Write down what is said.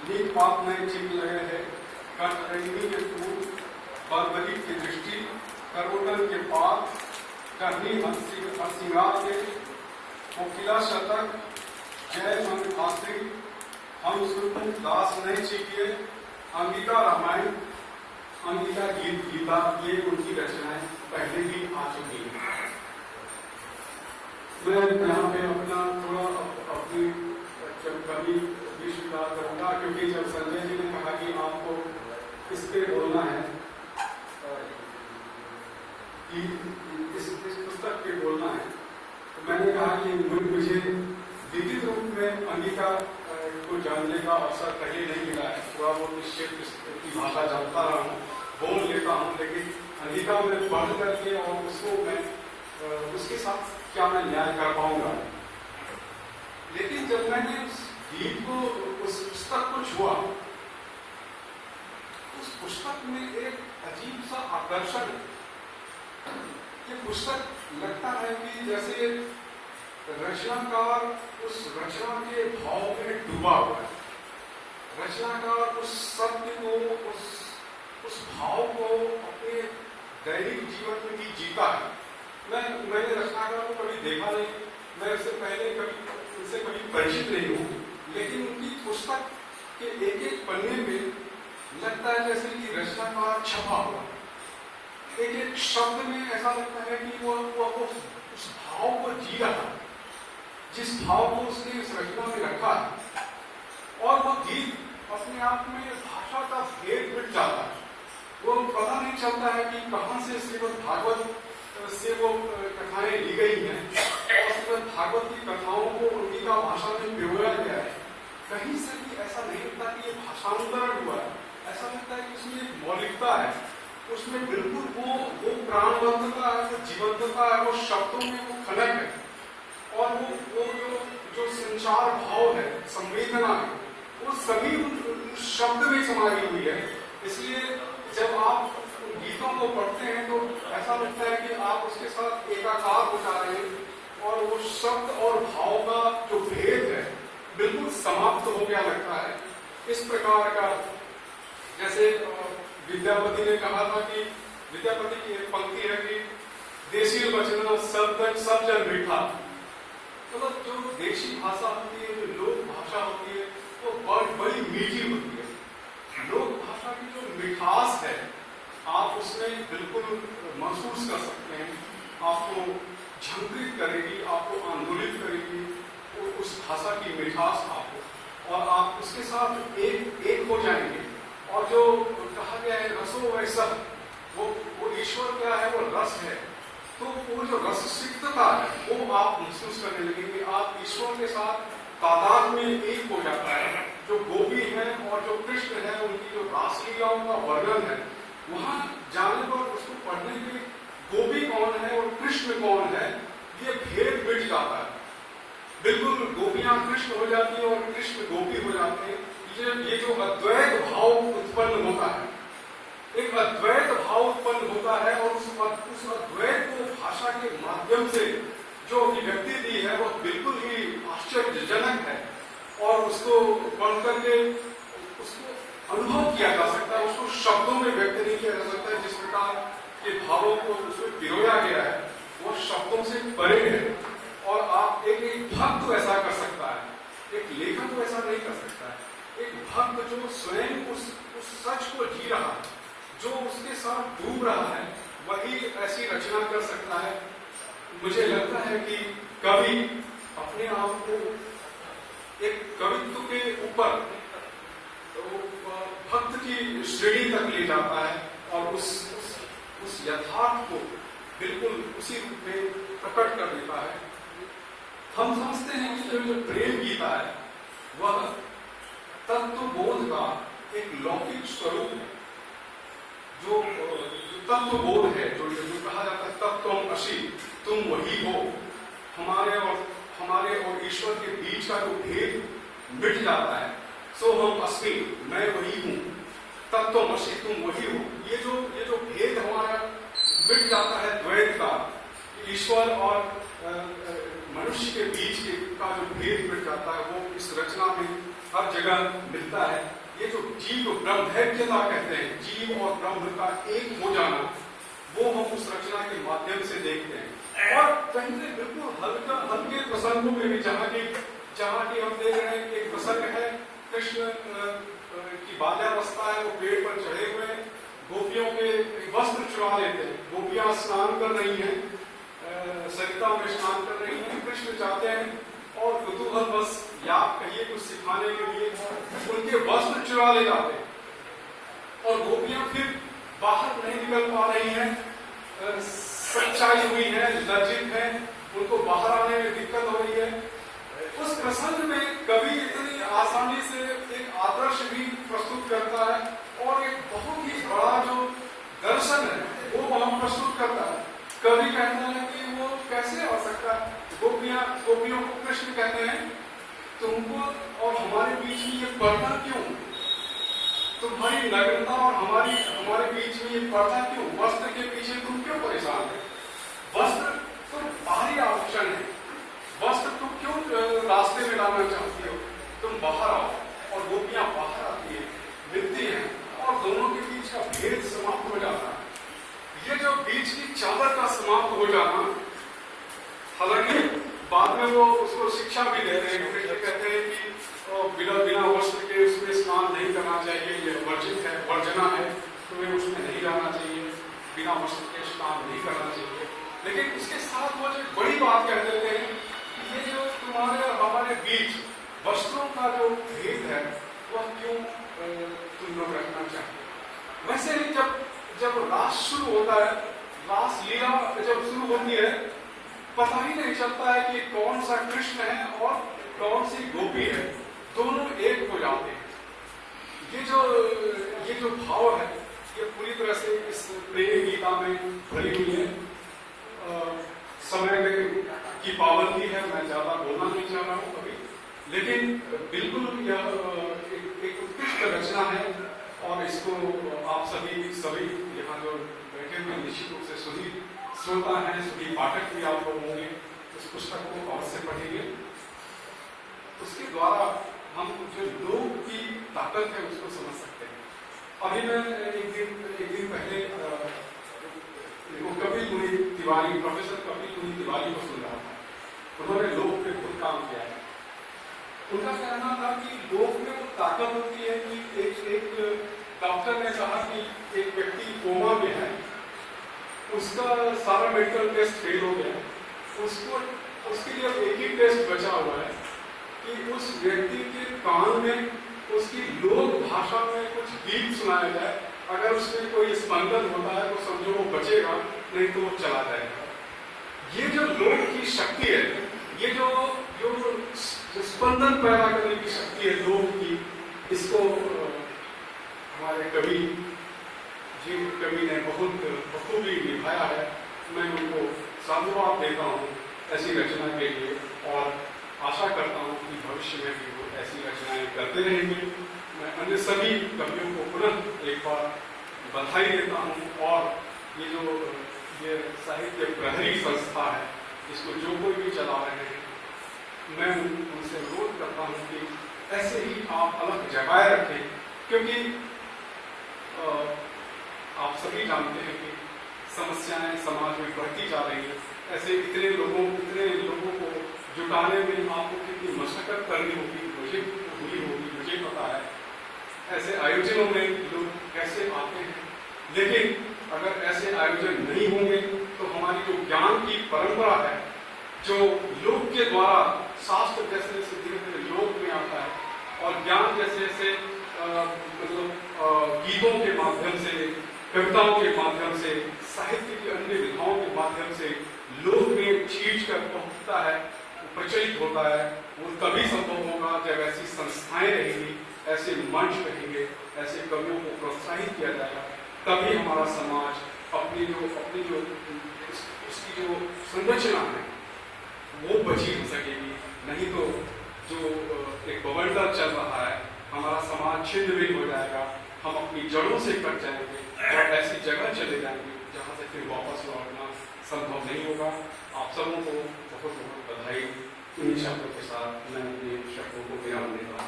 नीक पाप में ठीक लगे है, कटरैनी के फूल, बरबरी की दृष्टि, करोड़न के पात, करनी हरसिंगार के, कोकिला शतक, जय मन आश्री, हम सुन दास नहीं सीखिए, अंगिका रामायण, अंगिका गीत गीता, ये उनकी रचनाएं पहले भी आ चुकी हैं। मैं यहाँ पे अपना थोड़ा अपनी कमी भी स्वीकार करूंगा, क्योंकि जब संजय जी ने कहा कि आपको इस पे बोलना है, कि इस पुस्तक पे बोलना है, तो मैंने कहा कि मुझे विविध रूप में अंगिका को जानने का अवसर पहले नहीं मिला है। थोड़ा बहुत निश्चित की भाषा जानता रहा हूँ, बोल लेता हूँ, लेकिन अंगिका में पढ़ करके और उसको मैं उसके साथ क्या मैं न्याय कर पाऊंगा। लेकिन जब मैंने उस गीत को, उस पुस्तक को छुआ, उस पुस्तक में एक अजीब सा आकर्षण, ये पुस्तक लगता है कि जैसे रचनाकार उस रचना के भाव में डूबा हुआ है, रचनाकार उस सत्य को, उस भाव को अपने दैनिक जीवन में भी जीता है। मैंने रचनाकार को कभी देखा नहीं, मैं उससे पहले उनसे कभी परिचित नहीं हूँ, लेकिन उनकी पुस्तक के एक एक पन्ने में लगता है जैसे कि रचनाकार छपा हुआ, एक एक शब्द में ऐसा लगता है कि वो उस भाव को जी रहा है, जिस भाव को उसने इस रचना में रखा है। और वो गीत अपने आप में भाषा का भेद मिट जाता है, वो पता नहीं चलता है कि कहाँ से श्रीमद् भागवत से वो कथाएं ली गई हैं, और श्रीमद् भागवत की कथाओं को अंगिका भाषा में पिरोया गया है। कहीं से भी ऐसा नहीं लगता कि ये भाषांतरण हुआ है, ऐसा लगता है कि उसमें एक मौलिकता है, उसमें बिल्कुल वो प्राणबद्धता है, वो जीवंतता है, वो शब्दों में वो खनक है, और वो जो संचार भाव है, संवेदना है, वो सभी शब्द में समाई हुई है। इसलिए जब आप गीतों को पढ़ते हैं तो ऐसा लगता है कि आप उसके साथ एकाकार हो जा रहे हैं, और वो शब्द और भाव का जो भेद है बिल्कुल समाप्त हो गया लगता है। इस प्रकार का, जैसे विद्यापति ने कहा था कि विद्यापति की एक पंक्ति है कि देशी वचन सब जन मीठा, मतलब जो देशी भाषा होती है, जो लोक भाषा होती है, वो बड़ी मीठी होती है। लोक भाषा की जो मिठास है आप उसमें बिल्कुल महसूस कर सकते हैं, आपको झंकृत करेगी, आपको आंदोलित करेगी उस भाषा की मिठास आपको, और आप उसके साथ एक हो जाएंगे। और जो कहा गया है रसो वैसा, वो ईश्वर क्या है, वो रस है, तो वो जो रस सिद्धता है वो आप महसूस करने लगेंगे। आप ईश्वर के साथ तादाद में एक हो जाता है। जो गोपी है और जो कृष्ण है, उनकी जो रासलीलाओं का वर्णन है, वहां जाने पर उसको पढ़ने के गोपी कौन है और कृष्ण कौन है, ये भेद मिट जाता है। बिल्कुल गोपियां कृष्ण हो जाती है और कृष्ण गोपी हो जाते हैं। ये जो अद्वैत भाव उत्पन्न होता है, एक अद्वैत भाव उत्पन्न होता है, और उस अद्वैत को भाषा के माध्यम से जो अभिव्यक्ति दी है वो बिल्कुल ही आश्चर्यजनक है, और उसको पढ़ करके उसको अनुभव किया जा सकता है, उसको शब्दों में व्यक्त नहीं किया जा सकता है। जिस प्रकार के भावों को उसमें पिरोया गया है वो शब्दों से परे है, और आप एक भक्त ऐसा कर सकता है, एक लेखक ऐसा नहीं कर सकता है। एक भक्त जो स्वयं उस सच को जी रहा है, जो उसके साथ डूब रहा है, वही ऐसी रचना कर सकता है। मुझे लगता है कि कवि अपने आप को एक कवित्व के ऊपर तो भक्त की श्रेणी तक ले जाता है, और उस यथार्थ को बिल्कुल उसी रूप में प्रकट कर देता है। हम समझते हैं कि जो प्रेम गीता है वह तत्वबोध का एक लौकिक स्वरूप है। जो तत्वबोध है, जो कहा जाता है तत्वम असि, तुम वही हो, हमारे और ईश्वर के बीच का जो भेद मिट जाता है। सो हम अस्मि, मैं वही हूँ, तत्वम असि, तुम वही हो, ये जो भेद हमारा मिट जाता है द्वैत का, ईश्वर और मनुष्य के बीच का जो भेद मिट जाता है, वो इस रचना में हर जगह मिलता है। ये जो जीव ब्रह्मैक्यता कहते हैं, जीव और ब्रह्म का एक हो जाना, वो हम उस रचना के माध्यम से देखते हैं। और कहीं से बिल्कुल हल्के प्रसंगों में भी, जहाँ की हम देख रहे हैं, एक प्रसंग है, कृष्ण की बाल्यावस्था है, वो पेड़ पर चढ़े हुए गोपियों के वस्त्र चुरा लेते हैं। गोपियां स्नान कर रही हैं, सरिता में स्नान कर रही हैं, कृष्ण जाते हैं और कुतूहल बस या कहिए कुछ सिखाने के लिए उनके वस्त्र चुरा ले जाते हैं। और गोपियां फिर बाहर नहीं निकल पा रही हैं, सच्चाई हुई है, लज्जित है, उनको बाहर आने में दिक्कत हो रही है। उस प्रसंग में कवि इतनी आसानी से एक आदर्श भी प्रस्तुत करता है और एक बहुत ही बड़ा जो दर्शन है वो वहां प्रस्तुत करता है। कवि कहता है कि वो कैसे हो सकता है, गोपियों को कृष्ण कहते हैं, तुमको और हमारे बीच में ये पर्दा क्यों, तुम्हारी नग्नता और हमारे बीच में ये पर्दा क्यों, वस्त्र के पीछे तुम क्यों परेशान है, वस्त्र तो बाहरी आभूषण है, वस्त्र तुम क्यों रास्ते में लाना चाहती हो, तुम बाहर आओ। और गोपियां बाहर आती है, मिलती हैं और दोनों के बीच का भेद समाप्त हो जाता है। ये जो बीच की चादर का समाप्त हो जाना, हालांकि बाद में वो उसको शिक्षा भी दे रहे हैं, कहते हैं कि बिना वस्त्र के उसमें स्नान नहीं करना चाहिए, ये वर्जित है, वर्जना है, तुम्हें उसमें नहीं जाना चाहिए, बिना वस्त्र के स्नान नहीं करना चाहिए। लेकिन उसके साथ वो जो बड़ी बात कह देते हैं कि ये जो तुम्हारे और हमारे बीच वस्त्रों का जो भेद है वह क्यों तुम लोग रखना चाहते। वैसे ही जब रास शुरू होता है, रास लीला जब शुरू होती है, पता ही नहीं चलता है कि कौन सा कृष्ण है और कौन सी गोपी है, दोनों एक हो जाते हैं। ये जो भाव है ये पूरी तरह से इस प्रेम गीता में भरी हुई है। समय की पाबंदी है, मैं ज्यादा बोलना नहीं चाह रहा हूँ अभी, लेकिन बिल्कुल यह एक उत्कृष्ट रचना है और इसको आप सभी यहाँ जो बैठे हुए निश्चित रूप से सभी श्रोता हैं, सभी पाठक भी आप लोग होंगे, उस पुस्तक को अवश्य पढ़ेंगे। उसके द्वारा हम जो लोक की ताकत है उसको समझ सकते हैं। अभी मैं एक दिन पहले कपिल मुनि तिवारी, प्रोफेसर कपिल मुनि तिवारी को सुन रहा था। उन्होंने लोक पे खुद काम किया है। उनका कहना था कि लोक में वो ताकत होती है कि एक डॉक्टर ने कहा कि एक व्यक्ति कोमा में है, उसका सारा मेडिकल टेस्ट फेल हो गया, उसके लिए एक ही टेस्ट बचा हुआ है कि उस व्यक्ति के कान में उसकी लोक भाषा में कुछ गीत सुनाया जाए। अगर उसमें कोई स्पंदन होता है तो समझो वो बचेगा, नहीं तो वो चला जाएगा। ये जो लोक की शक्ति है, ये जो स्पंदन पैदा करने की शक्ति है लोक की, इसको हमारे कवि ने बहुत बखूबी निभाया है। मैं उनको साधुवाद देता हूँ ऐसी रचना के लिए और आशा करता हूँ कि भविष्य में भी वो ऐसी रचनाएं करते रहेंगे। मैं अन्य सभी कवियों को पुनः एक बार बधाई देता हूँ और ये साहित्य प्रहरी संस्था है, इसको जो कोई भी चला रहे हैं, मैं उनसे अनुरोध करता हूँ कि ऐसे ही आप अलग जगह रखें, क्योंकि आप सभी जानते हैं कि समस्याएं समाज में बढ़ती जा रही हैं। ऐसे इतने लोगों को जुटाने में आपको कितनी मशक्कत करनी होगी, मुझे पता है। ऐसे आयोजनों में लोग कैसे आते हैं, लेकिन अगर ऐसे आयोजन नहीं होंगे तो हमारी जो ज्ञान की परंपरा है, जो योग के द्वारा शास्त्र जैसे धीरे धीरे योग में आता है और ज्ञान जैसे गीतों के माध्यम से, कविताओं के माध्यम से, साहित्य की अन्य विधाओं के माध्यम से लोक में छींच कर पहुंचता है, प्रचलित होता है। वो तभी संभव होगा जब ऐसी संस्थाएं रहेंगी, ऐसे मंच रहेंगे, ऐसे कवियों को प्रोत्साहित किया जाएगा, तभी हमारा समाज अपनी जो उसकी जो संरचना है वो बची हो सकेगी। नहीं तो जो एक बवंडर चल रहा है, हमारा समाज छिन्न भी हो जाएगा, हम अपनी जड़ों से कट जाएंगे और ऐसी जगह चले जाएंगे जहाँ से फिर वापस लौटना संभव नहीं होगा। आप सबों को बहुत बहुत बधाई। इन शब्दों के साथ मैं अपने शब्दों को विराम देता हूँ।